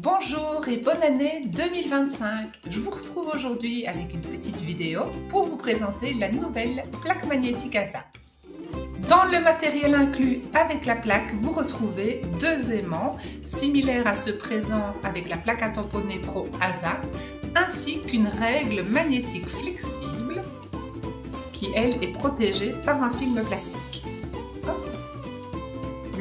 Bonjour et bonne année 2025. Je vous retrouve aujourd'hui avec une petite vidéo pour vous présenter la nouvelle plaque magnétique ASA. Dans le matériel inclus avec la plaque, vous retrouvez deux aimants similaires à ceux présents avec la plaque à tamponner Pro ASA, ainsi qu'une règle magnétique flexible qui, elle, est protégée par un film plastique.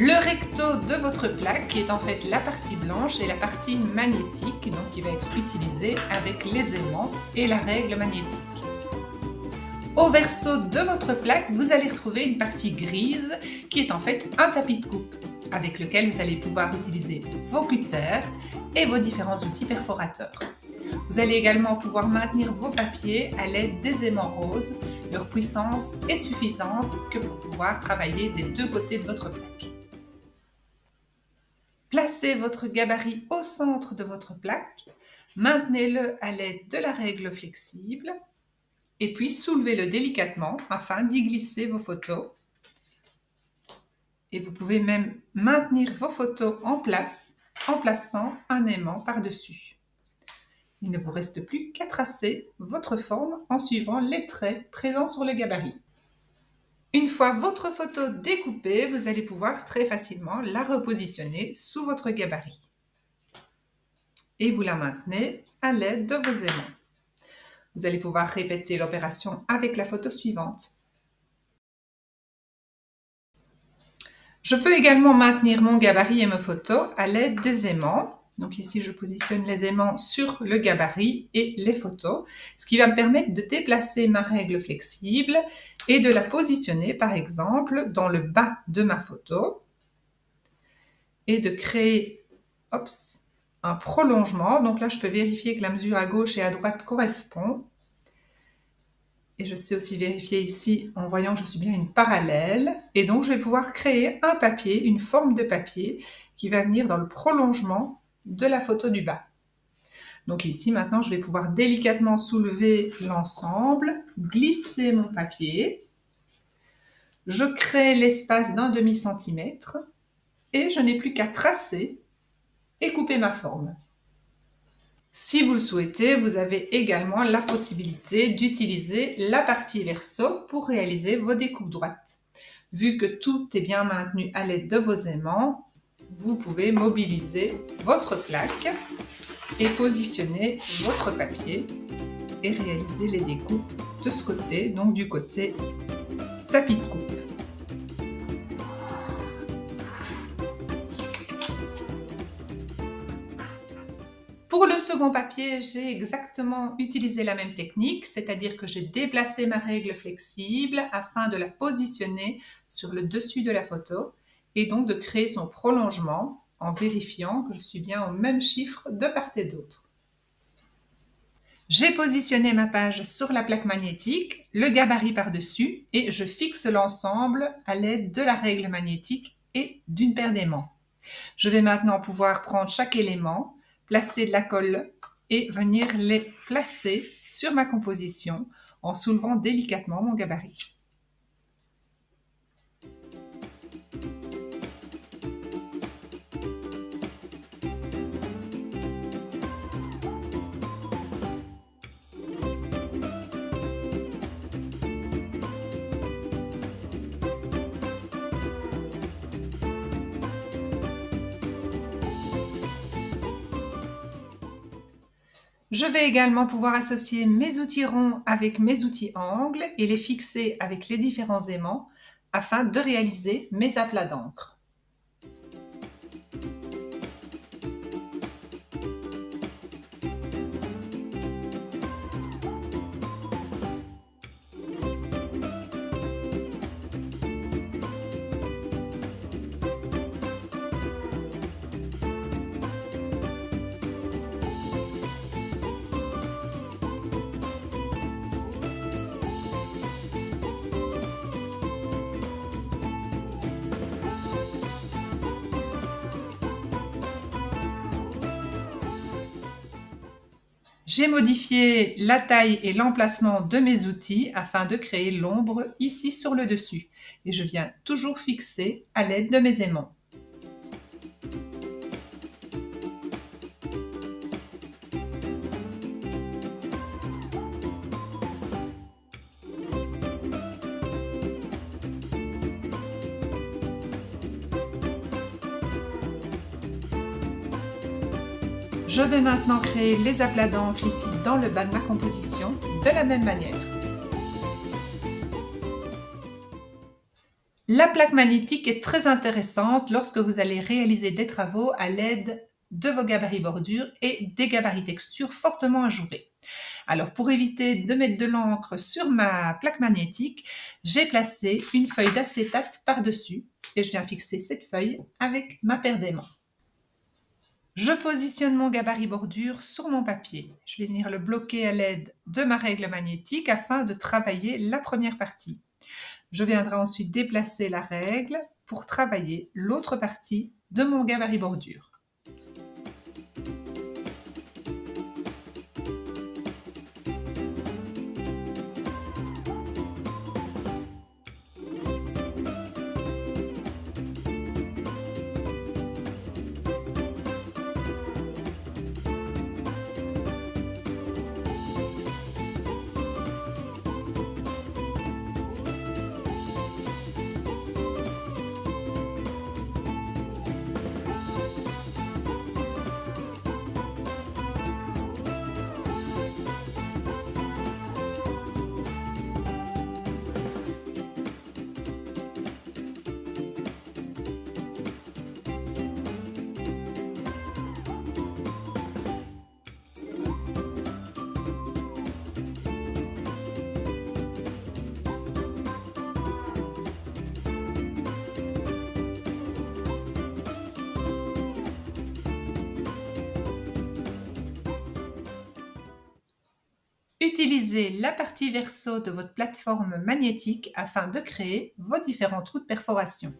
Le recto de votre plaque, qui est en fait la partie blanche et la partie magnétique, donc qui va être utilisée avec les aimants et la règle magnétique. Au verso de votre plaque, vous allez retrouver une partie grise qui est en fait un tapis de coupe avec lequel vous allez pouvoir utiliser vos cutters et vos différents outils perforateurs. Vous allez également pouvoir maintenir vos papiers à l'aide des aimants roses. Leur puissance est suffisante que pour pouvoir travailler des deux côtés de votre plaque. Placez votre gabarit au centre de votre plaque, maintenez-le à l'aide de la règle flexible et puis soulevez-le délicatement afin d'y glisser vos photos. Et vous pouvez même maintenir vos photos en place en plaçant un aimant par-dessus. Il ne vous reste plus qu'à tracer votre forme en suivant les traits présents sur le gabarit. Une fois votre photo découpée, vous allez pouvoir très facilement la repositionner sous votre gabarit. Et vous la maintenez à l'aide de vos aimants. Vous allez pouvoir répéter l'opération avec la photo suivante. Je peux également maintenir mon gabarit et mes photos à l'aide des aimants. Donc ici, je positionne les aimants sur le gabarit et les photos, ce qui va me permettre de déplacer ma règle flexible et de la positionner, par exemple, dans le bas de ma photo et de créer un prolongement. Donc là, je peux vérifier que la mesure à gauche et à droite correspond. Et je sais aussi vérifier ici en voyant que je suis bien une parallèle. Et donc, je vais pouvoir créer un papier, une forme de papier qui va venir dans le prolongement de la photo du bas. Donc ici, maintenant, je vais pouvoir délicatement soulever l'ensemble, glisser mon papier. Je crée l'espace d'un demi-centimètre et je n'ai plus qu'à tracer et couper ma forme. Si vous le souhaitez, vous avez également la possibilité d'utiliser la partie verso pour réaliser vos découpes droites. Vu que tout est bien maintenu à l'aide de vos aimants, vous pouvez mobiliser votre plaque et positionner votre papier et réaliser les découpes de ce côté, donc du côté tapis de coupe. Pour le second papier, j'ai exactement utilisé la même technique, c'est-à-dire que j'ai déplacé ma règle flexible afin de la positionner sur le dessus de la photo et donc de créer son prolongement en vérifiant que je suis bien au même chiffre de part et d'autre. J'ai positionné ma page sur la plaque magnétique, le gabarit par-dessus et je fixe l'ensemble à l'aide de la règle magnétique et d'une paire d'aimants. Je vais maintenant pouvoir prendre chaque élément, placer de la colle et venir les placer sur ma composition en soulevant délicatement mon gabarit. Je vais également pouvoir associer mes outils ronds avec mes outils angles et les fixer avec les différents aimants afin de réaliser mes aplats d'encre. J'ai modifié la taille et l'emplacement de mes outils afin de créer l'ombre ici sur le dessus. Et je viens toujours fixer à l'aide de mes aimants. Je vais maintenant créer les aplats d'encre ici dans le bas de ma composition de la même manière. La plaque magnétique est très intéressante lorsque vous allez réaliser des travaux à l'aide de vos gabarits bordure et des gabarits texture fortement ajourés. Alors pour éviter de mettre de l'encre sur ma plaque magnétique, j'ai placé une feuille d'acétate par-dessus et je viens fixer cette feuille avec ma paire d'aimants. Je positionne mon gabarit bordure sur mon papier. Je vais venir le bloquer à l'aide de ma règle magnétique afin de travailler la première partie. Je viendrai ensuite déplacer la règle pour travailler l'autre partie de mon gabarit bordure. Utilisez la partie verso de votre plateforme magnétique afin de créer vos différents trous de perforation.